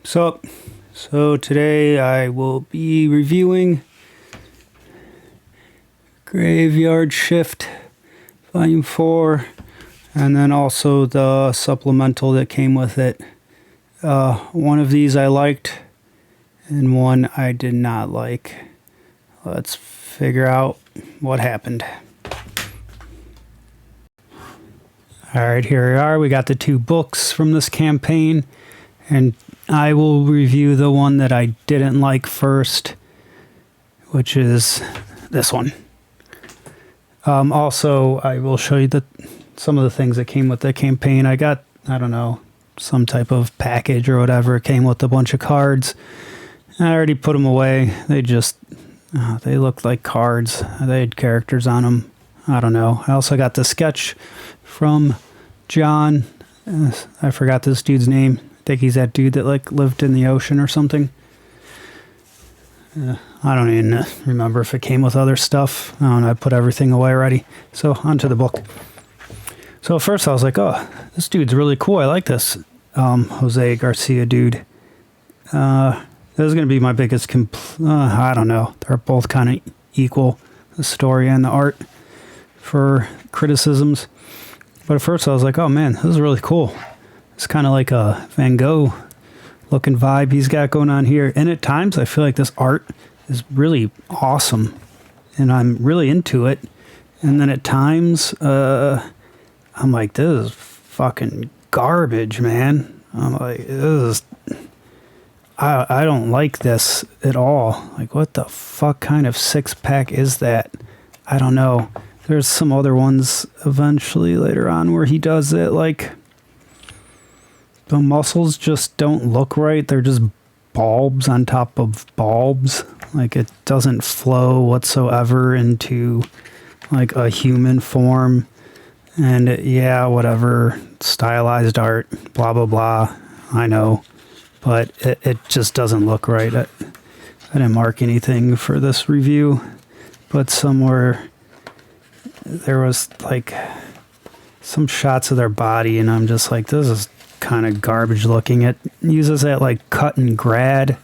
So today I will be reviewing Graveyard Shift Volume 4, and then also the supplemental that came with it. One of these I liked, and one I did not like. Let's figure out what happened. Alright, here we are. We got the two books from this campaign, and I will review the one that I didn't like first, which is this one. Also, I will show you some of the things that came with the campaign. I got, I don't know, some type of package or whatever. It came with a bunch of cards. I already put them away. They just, they looked like cards. They had characters on them. I don't know. I also got the sketch from John. I forgot this dude's name. I think he's that dude that like lived in the ocean or something. I don't even remember if it came with other stuff. I don't know. I put everything away already. So onto the book. So at first I was like, oh, this dude's really cool. I like this Jose Garcia dude. This is going to be my biggest I don't know. They're both kind of equal, the story and the art, for criticisms. But at first I was like, oh man, this is really cool. It's kind of like a Van Gogh looking vibe he's got going on here. And at times I feel like this art is really awesome and I'm really into it. And then at times I'm like, this is fucking garbage, man. I'm like, this is, I don't like this at all. Like, what the fuck kind of six-pack is that? I don't know. There's some other ones eventually later on where he does it. Like, the muscles just don't look right. They're just bulbs on top of bulbs. Like, it doesn't flow whatsoever into, like, a human form. And, yeah, whatever. Stylized art. Blah, blah, blah. I know. But it just doesn't look right. I didn't mark anything for this review. But somewhere there was, like, some shots of their body. And I'm just like, this is kind of garbage looking. It uses that like cut and grad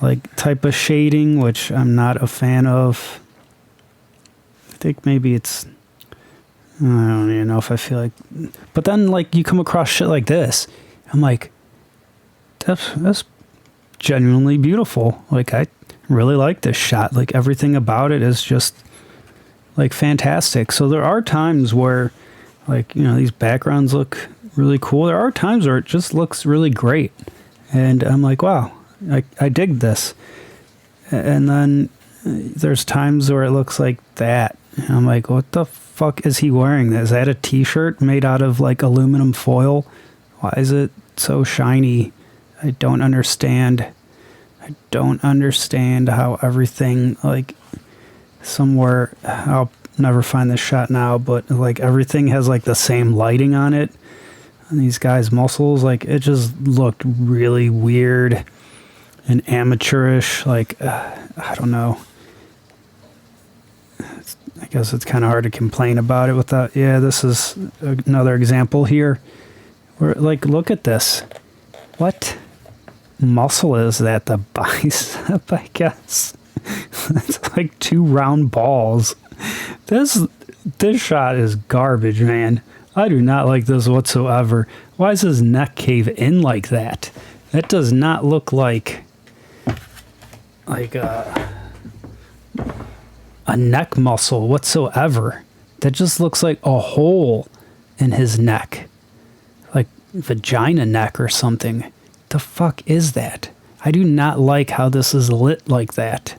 like type of shading, which I'm not a fan of. I think maybe it's, I don't even know if I feel like, but then like you come across shit like this, I'm like, that's genuinely beautiful. Like, I really like this shot. Like, everything about it is just like fantastic. So there are times where, like, you know, these backgrounds look really cool. There are times where it just looks really great. And I'm like, wow, I dig this. And then there's times where it looks like that. And I'm like, what the fuck is he wearing? Is that a t-shirt made out of like aluminum foil? Why is it so shiny? I don't understand. I don't understand how everything, like, somewhere, I'll never find this shot now, but like everything has like the same lighting on it. And these guys' muscles, like, it just looked really weird and amateurish. Like, I don't know. I guess it's kind of hard to complain about it without. Yeah, this is another example here where, like, look at this. What muscle is that? The bicep, I guess. It's like two round balls. This shot is garbage, man. I do not like this whatsoever. Why is his neck cave in like that? That does not look like a neck muscle whatsoever. That just looks like a hole in his neck. Like vagina neck or something. The fuck is that? I do not like how this is lit like that.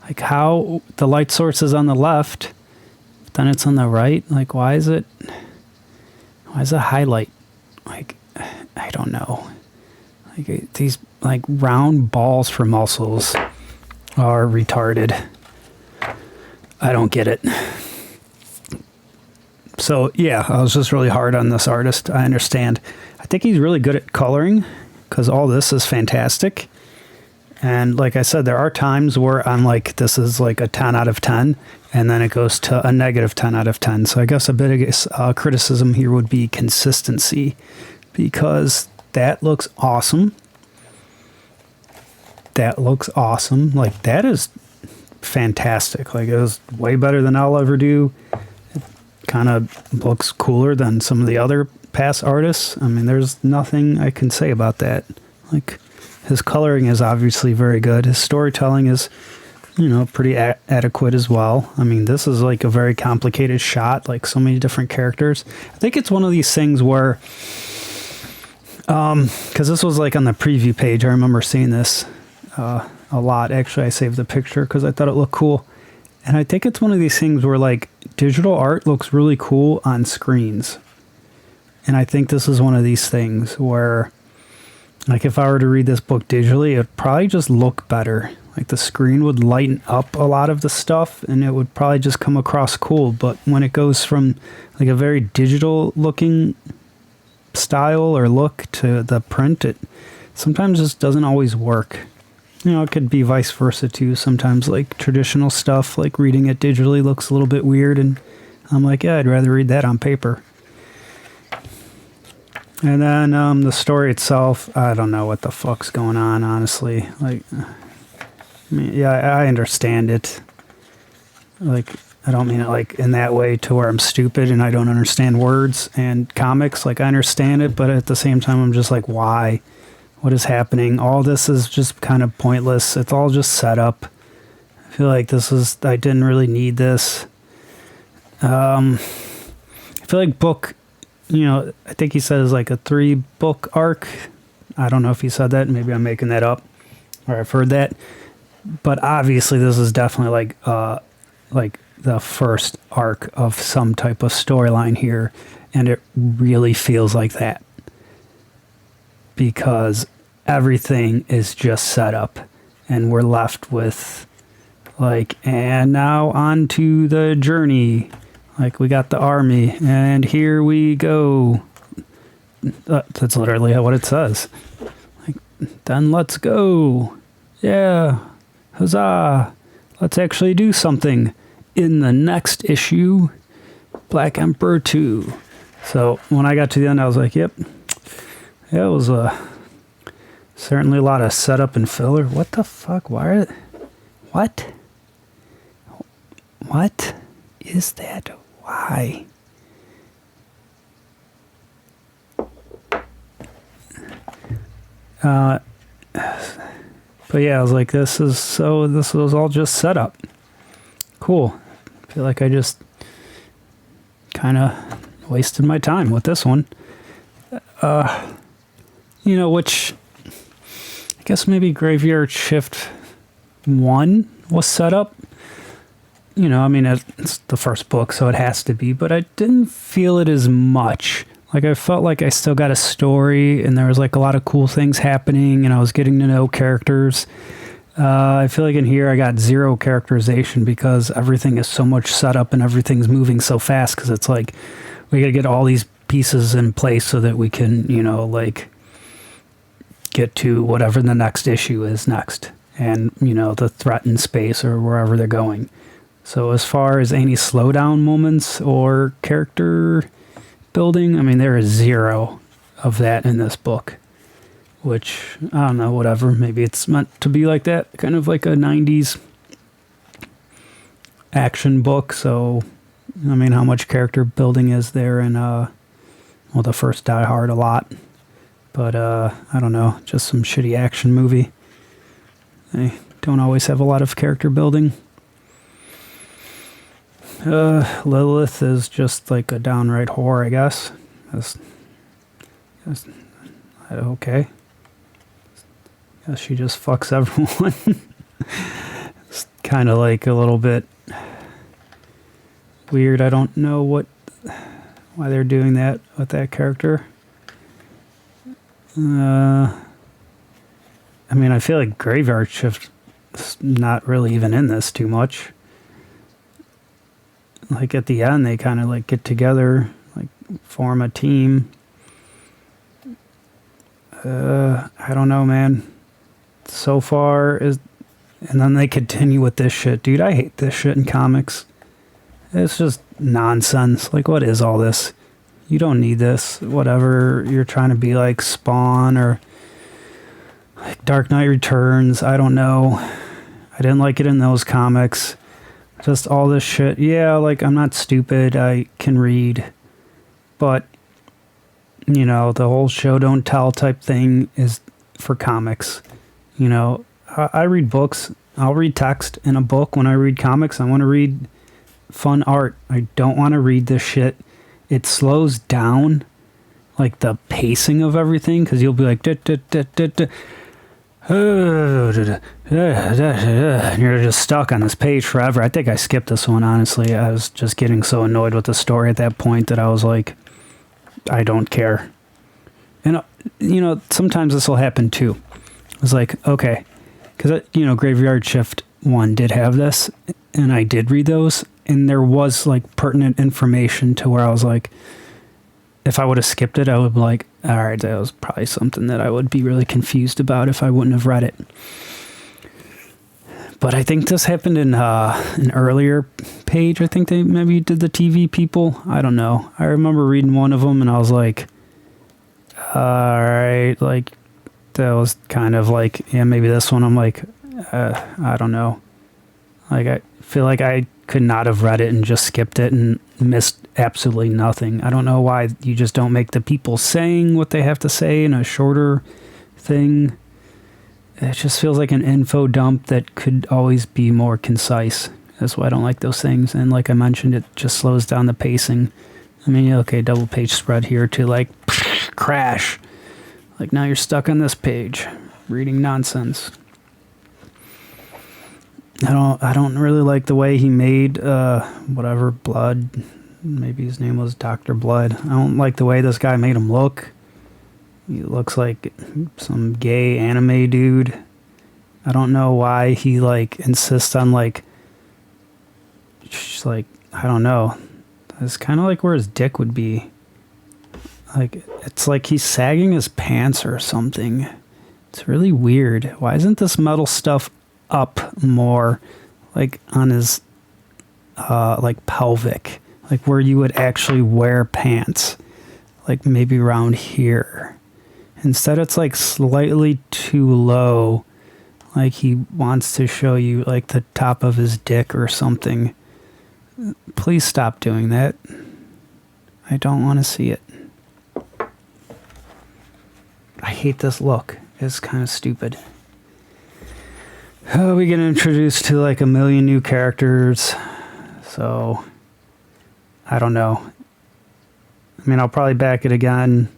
Like, how the light source is on the left, then it's on the right. Like, why is it highlight? Like, I don't know. Like, these like round balls for muscles are retarded. I don't get it. So yeah, I was just really hard on this artist. I understand. I think he's really good at coloring because all this is fantastic. And like I said, there are times where I'm like, this is like a 10 out of 10, and then it goes to a negative 10 out of 10. So I guess a bit of criticism here would be consistency, because that looks awesome. That looks awesome. Like, that is fantastic. Like, it was way better than I'll ever do. It kind of looks cooler than some of the other past artists. I mean, there's nothing I can say about that. Like, his coloring is obviously very good. His storytelling is, you know, pretty adequate as well. I mean, this is like a very complicated shot, like so many different characters. I think it's one of these things where, because this was like on the preview page, I remember seeing this a lot. Actually, I saved the picture because I thought it looked cool. And I think it's one of these things where like digital art looks really cool on screens. And I think this is one of these things where, like, if I were to read this book digitally, it'd probably just look better. Like, the screen would lighten up a lot of the stuff, and it would probably just come across cool. But when it goes from, like, a very digital-looking style or look to the print, it sometimes just doesn't always work. You know, it could be vice versa, too. Sometimes, like, traditional stuff, like, reading it digitally looks a little bit weird, and I'm like, yeah, I'd rather read that on paper. And then the story itself, I don't know what the fuck's going on, honestly. Like, I mean, yeah, I understand it. Like, I don't mean it like in that way to where I'm stupid and I don't understand words and comics. Like, I understand it, but at the same time, I'm just like, why? What is happening? All this is just kind of pointless. It's all just set up. I feel like I didn't really need this. I feel like book, you know, I think he said it's like a 3-book arc. I don't know if he said that. Maybe I'm making that up, or I've heard that. But obviously, this is definitely like the first arc of some type of storyline here, and it really feels like that because everything is just set up, and we're left with like, and now on to the journey. Like, we got the army, and here we go. That's literally what it says. Like, then let's go. Yeah. Huzzah. Let's actually do something in the next issue, Black Emperor 2. So when I got to the end, I was like, yep. Yeah, it was certainly a lot of setup and filler. What the fuck? What is that? Why? But yeah, I was like, this was all just set up. Cool. I feel like I just kind of wasted my time with this one. You know, which I guess maybe Graveyard Shift 1 was set up. You know, I mean, it's the first book, so it has to be, but I didn't feel it as much. Like, I felt like I still got a story, and there was, like, a lot of cool things happening, and I was getting to know characters. I feel like in here I got zero characterization because everything is so much set up and everything's moving so fast, because it's like, we gotta get all these pieces in place so that we can, you know, like, get to whatever the next issue is next. And, you know, the threat in space or wherever they're going. So as far as any slowdown moments or character building, I mean, there is zero of that in this book, which, I don't know, whatever. Maybe it's meant to be like that, kind of like a 90s action book. So, I mean, how much character building is there in, well, the first Die Hard a lot. But, I don't know, just some shitty action movie. They don't always have a lot of character building. Lilith is just like a downright whore, I guess. Okay. Guess she just fucks everyone. It's kind of like a little bit weird. I don't know why they're doing that with that character. I mean, I feel like Graveyard Shift is not really even in this too much. Like, at the end, they kind of, like, get together, like, form a team. I don't know, man. So far, and then they continue with this shit. Dude, I hate this shit in comics. It's just nonsense. Like, what is all this? You don't need this. Whatever you're trying to be like Spawn or like Dark Knight Returns. I don't know. I didn't like it in those comics. Just all this shit. Yeah, like, I'm not stupid. I can read. But, you know, the whole show don't tell type thing is for comics. You know, I read books. I'll read text in a book. When I read comics, I want to read fun art. I don't want to read this shit. It slows down, like, the pacing of everything, because you'll be like, and you're just stuck on this page forever. I think I skipped this one, honestly. I was just getting so annoyed with the story at that point that I was like, I don't care. And, you know, sometimes this will happen too. It's like, okay, because, you know, Graveyard Shift 1 did have this, and I did read those, and there was, like, pertinent information to where I was like, if I would have skipped it, I would be like, all right, that was probably something that I would be really confused about if I wouldn't have read it. But I think this happened in an earlier page. I think they maybe did the TV people. I don't know. I remember reading one of them and I was like, all right, like, that was kind of like, yeah, maybe this one. I'm like, I don't know. Like, I feel like I could not have read it and just skipped it and missed absolutely nothing. I don't know why you just don't make the people saying what they have to say in a shorter thing. It just feels like an info dump that could always be more concise. That's why I don't like those things. And like I mentioned, it just slows down the pacing. I mean, okay, double page spread here to like crash. Like now you're stuck on this page reading nonsense. I don't really like the way he made whatever Blood. Maybe his name was Dr. Blood. I don't like the way this guy made him look. He looks like some gay anime dude. I don't know why he like insists on like just like, I don't know. It's kind of like where his dick would be. Like it's like he's sagging his pants or something. It's really weird. Why isn't this metal stuff up more like on his like pelvic, like where you would actually wear pants, like maybe around here? Instead it's like slightly too low, like he wants to show you like the top of his dick or something. Please stop doing that. I don't want to see it. I hate this look. It's kind of stupid. We get introduced to like a million new characters, so I don't know. I mean, I'll probably back it again.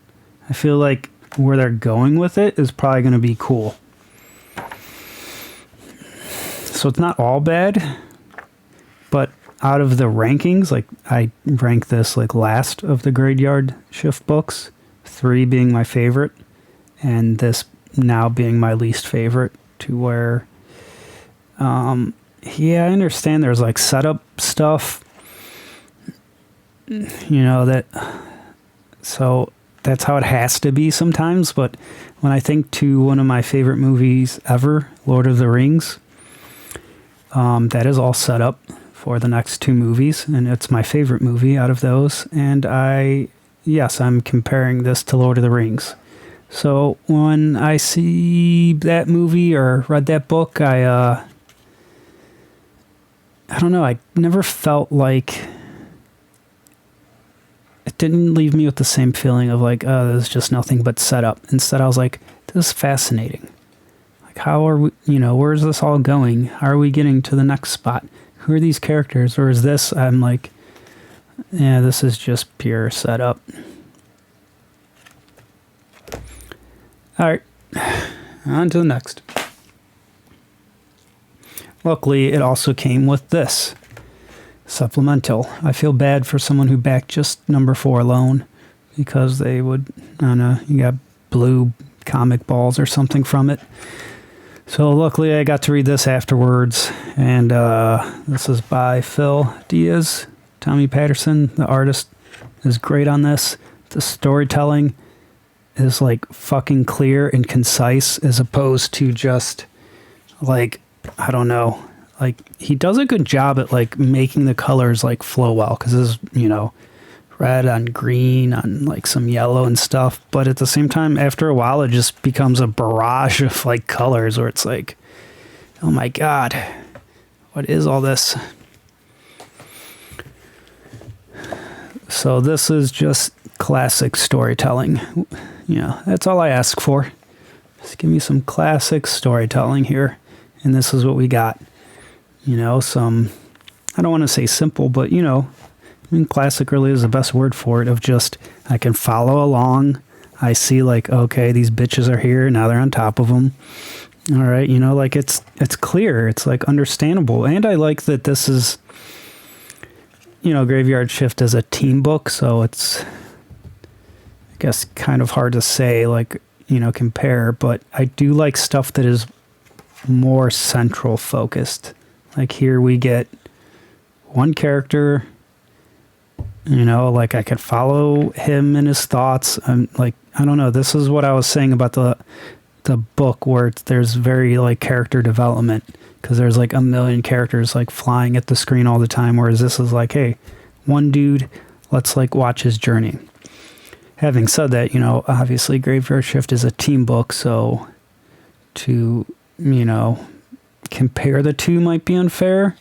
I feel like where they're going with it is probably going to be cool. So it's not all bad, but out of the rankings, like I rank this like last of the Graveyard Shift books, 3 being my favorite, and this now being my least favorite, to where yeah, I understand there's like setup stuff, you know, that, so that's how it has to be sometimes. But when I think to one of my favorite movies ever, Lord of the Rings, that is all set up for the next 2 movies, and it's my favorite movie out of those. And yes, I'm comparing this to Lord of the Rings. So when I see that movie or read that book, I don't know, I never felt like, it didn't leave me with the same feeling of like, oh, there's just nothing but setup. Instead, I was like, this is fascinating. Like, how are we, you know, where is this all going? How are we getting to the next spot? Who are these characters? Or is this, I'm like, yeah, this is just pure setup. All right, on to the next. Luckily, it also came with this supplemental. I feel bad for someone who backed just number 4 alone, because they would, I don't know, you got blue comic balls or something from it. So luckily I got to read this afterwards, and this is by Phil Diaz. Tommy Patterson, the artist, is great on this. The storytelling is like fucking clear and concise, as opposed to just like, I don't know, like he does a good job at like making the colors like flow well, because this is, you know, red on green on like some yellow and stuff. But at the same time, after a while, it just becomes a barrage of like colors where it's like, oh my God, what is all this? So this is just classic storytelling. You know, that's all I ask for. Just give me some classic storytelling here. And this is what we got. You know, some, I don't want to say simple, but you know, I mean, classic really is the best word for it, of just, I can follow along. I see like, okay, these bitches are here. Now they're on top of them. All right. You know, like it's clear. It's like understandable. And I like that this is, you know, Graveyard Shift as a team book. So it's, I guess, kind of hard to say, like, you know, compare, but I do like stuff that is more central focused. Like here we get one character, you know, like I could follow him and his thoughts. I'm like, I don't know. This is what I was saying about the book where there's very like character development, because there's like a million characters like flying at the screen all the time. Whereas this is like, hey, one dude, let's like watch his journey. Having said that, you know, obviously Graveyard Shift is a team book. So to, you know, compare the two might be unfair.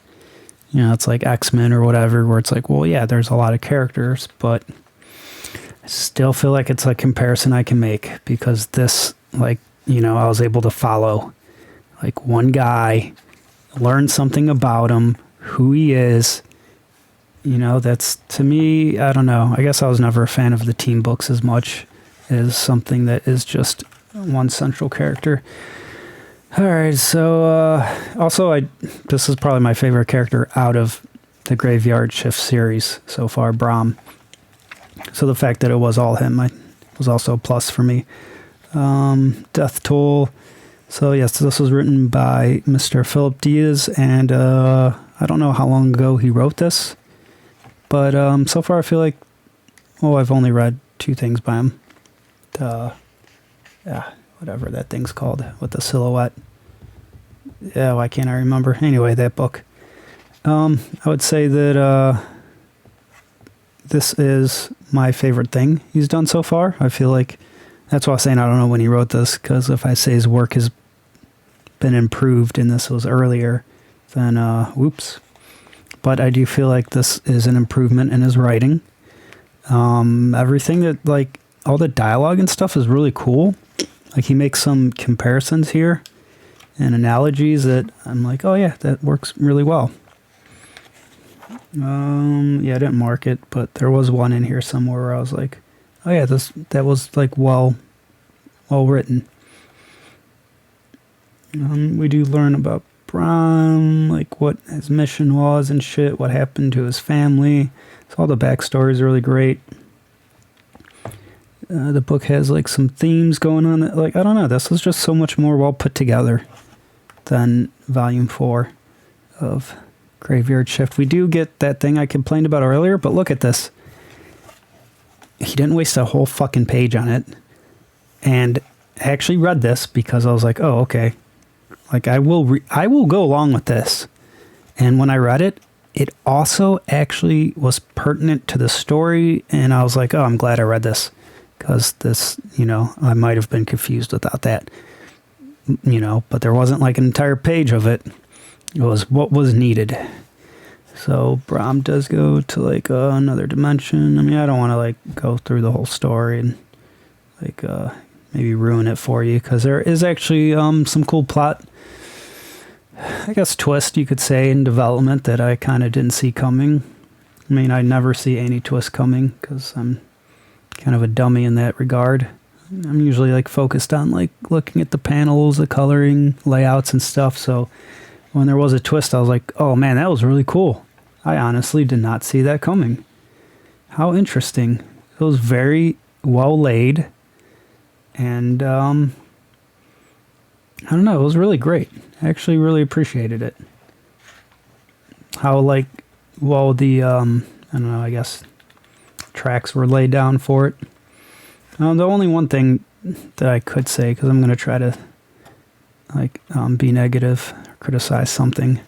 You know, it's like X-Men or whatever, where it's like, well, yeah, there's a lot of characters, but I still feel like it's a comparison I can make, because this, like, you know, I was able to follow like one guy, learn something about him, who he is. You know, that's, to me, I don't know. I guess I was never a fan of the team books as much as something that is just one central character. All right, so also this is probably my favorite character out of the Graveyard Shift series so far, Brahm. So the fact that it was all him was also a plus for me. Death Toll. So yes, this was written by Mr. Philip Diaz, and I don't know how long ago he wrote this, but so far I feel like, I've only read 2 things by him. Yeah, whatever that thing's called with the silhouette. Yeah, why can't I remember? Anyway, that book. I would say that this is my favorite thing he's done so far. I feel like that's why I was saying I don't know when he wrote this, because if I say his work has been improved and this was earlier, then whoops. But I do feel like this is an improvement in his writing. Everything that, like, all the dialogue and stuff is really cool. Like, he makes some comparisons here and analogies that I'm like, oh yeah, that works really well. Yeah, I didn't mark it, but there was one in here somewhere where I was like, oh yeah, that was like well written. We do learn about Brahm, like what his mission was and shit, what happened to his family. So all the backstory is really great. The book has like some themes going on that, like, I don't know, this was just so much more well put together than Volume 4 of Graveyard Shift. We do get that thing I complained about earlier, but look at this. He didn't waste a whole fucking page on it. And I actually read this because I was like, oh, okay. Like, I will go along with this. And when I read it, it also actually was pertinent to the story. And I was like, oh, I'm glad I read this. Because this, you know, I might have been confused without that. You know, but there wasn't like an entire page of it. It was what was needed. So Brahm does go to like another dimension. I mean, I don't want to like go through the whole story and like maybe ruin it for you, because there is actually some cool plot, I guess, twist you could say in development that I kind of didn't see coming. I mean, I never see any twist coming because I'm kind of a dummy in that regard. I'm usually like focused on like looking at the panels, the coloring, layouts and stuff. So when there was a twist, I was like, oh man, that was really cool. I honestly did not see that coming. How interesting. It was very well laid. And I don't know, it was really great. I actually really appreciated it. How like, well, the, I don't know, I guess tracks were laid down for it. The only one thing that I could say, because I'm going to try to like be negative, or criticize something.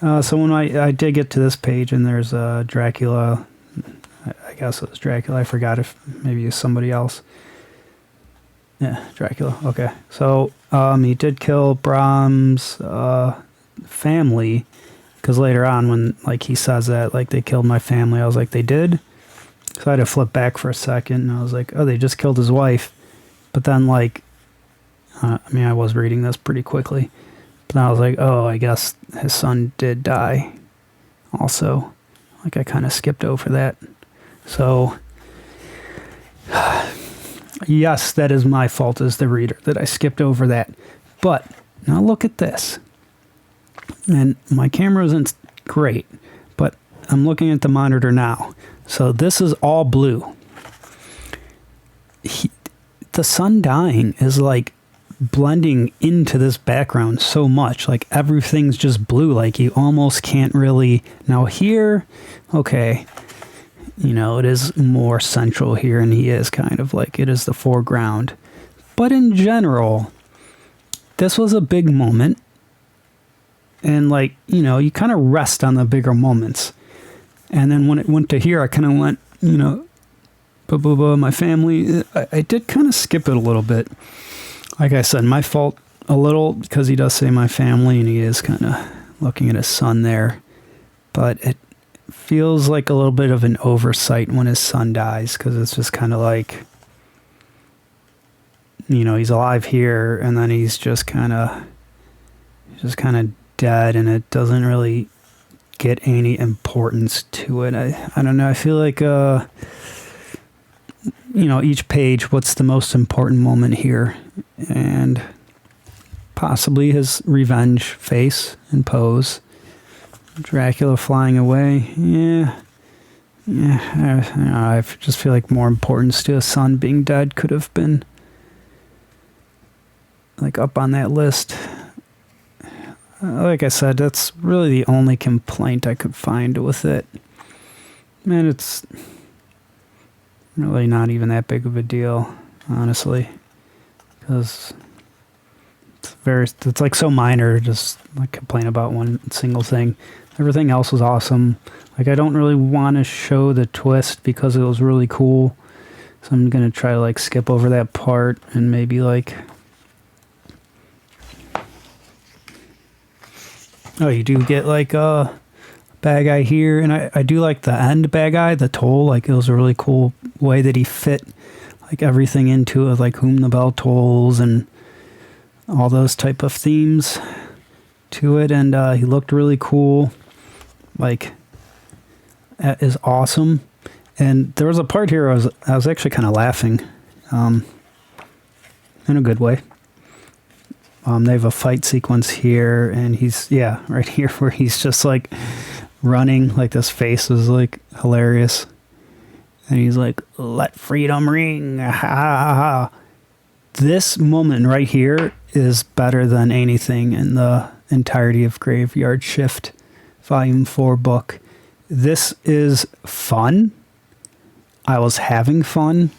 So when I did get to this page and there's Dracula, I guess it was Dracula. I forgot if maybe it was somebody else. Yeah, Dracula. Okay. So he did kill Brahm's family, because later on when like he says that, like, they killed my family, I was like, they did? So I had to flip back for a second, and I was like, oh, they just killed his wife. But then, like, I mean, I was reading this pretty quickly. But then I was like, oh, I guess his son did die also. Like, I kind of skipped over that. So, yes, that is my fault as the reader, that I skipped over that. But, now look at this. And my camera isn't great, but I'm looking at the monitor now. So this is all blue. The sun dying is like blending into this background so much. Like everything's just blue. Like you almost can't really... Now here, okay, you know, it is more central here, and he is kind of like, it is the foreground. But in general, this was a big moment. And like, you know, you kind of rest on the bigger moments. And then when it went to here, I kind of went, you know, my family. I did kind of skip it a little bit. Like I said, my fault a little, because he does say my family, and he is kind of looking at his son there. But it feels like a little bit of an oversight when his son dies, because it's just kind of like, you know, he's alive here, and then he's just kind of dead, and it doesn't really get any importance to it. I don't know. I feel like, you know, each page, what's the most important moment here? And possibly his revenge face and pose. Dracula flying away. Yeah. I just feel like more importance to his son being dead could have been like up on that list. Like I said, that's really the only complaint I could find with it. Man, it's really not even that big of a deal, honestly. Because it's like so minor, just like complain about one single thing. Everything else was awesome. Like, I don't really want to show the twist because it was really cool. So I'm going to try to like skip over that part and maybe like... Oh, you do get like a bad guy here, and I do like the end bad guy, the toll. Like, it was a really cool way that he fit like everything into it, like Whom the Bell Tolls and all those type of themes to it. And he looked really cool. Like, that is awesome. And there was a part here I was actually kind of laughing, in a good way. They have a fight sequence here, and he's, yeah, right here where he's just like running, like this face is like hilarious. And he's like, let freedom ring. Ha, ha, ha. This moment right here is better than anything in the entirety of Graveyard Shift Volume 4 book. This is fun. I was having fun.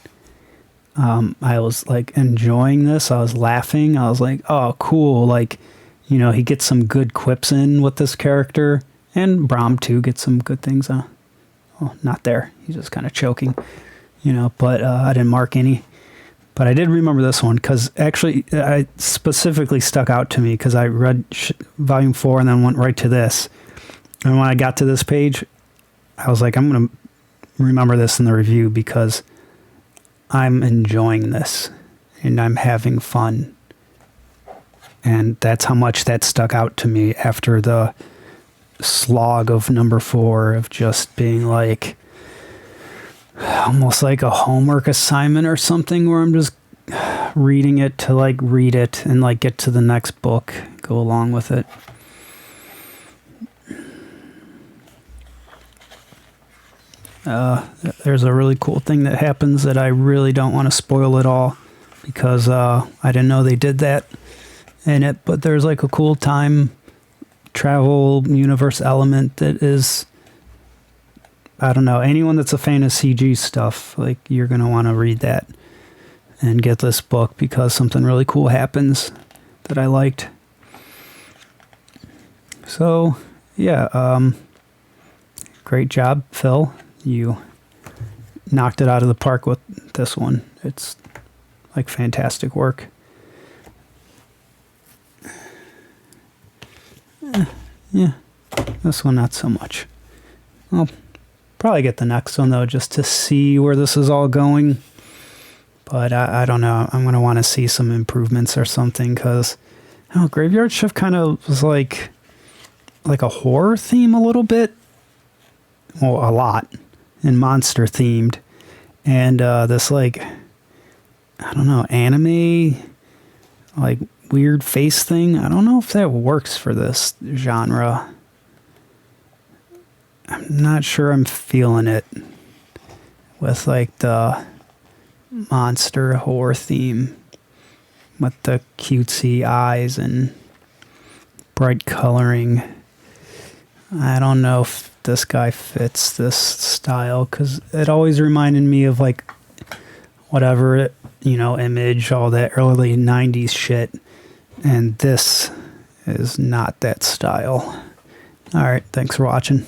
I was like enjoying this. I was laughing. I was like, oh, cool. Like, you know, he gets some good quips in with this character, and Brahm too gets some good things. Oh, not there. He's just kind of choking, you know, but I didn't mark any. But I did remember this one because actually I specifically stuck out to me because I read Volume 4 and then went right to this. And when I got to this page, I was like, I'm going to remember this in the review because I'm enjoying this and I'm having fun. And that's how much that stuck out to me after the slog of number 4 of just being like almost like a homework assignment or something where I'm just reading it to like read it and like get to the next book, go along with it. There's a really cool thing that happens that I really don't want to spoil at all because I didn't know they did that in it, but there's like a cool time travel universe element that is, I don't know, anyone that's a fan of CG stuff, like you're going to want to read that and get this book because something really cool happens that I liked. So, yeah, great job, Phil. You knocked it out of the park with this one. It's like fantastic work. Yeah, this one not so much. I'll probably get the next one though, just to see where this is all going. But I don't know. I'm going to want to see some improvements or something, because Graveyard Shift kind of was like a horror theme a little bit. Well, a lot. And monster themed. And this like, I don't know, anime, like weird face thing. I don't know if that works for this genre. I'm not sure I'm feeling it with like the monster horror theme with the cutesy eyes and bright coloring. I don't know if this guy fits this style, because it always reminded me of like whatever, Image, all that early 90s shit, and this is not that style. All right, thanks for watching.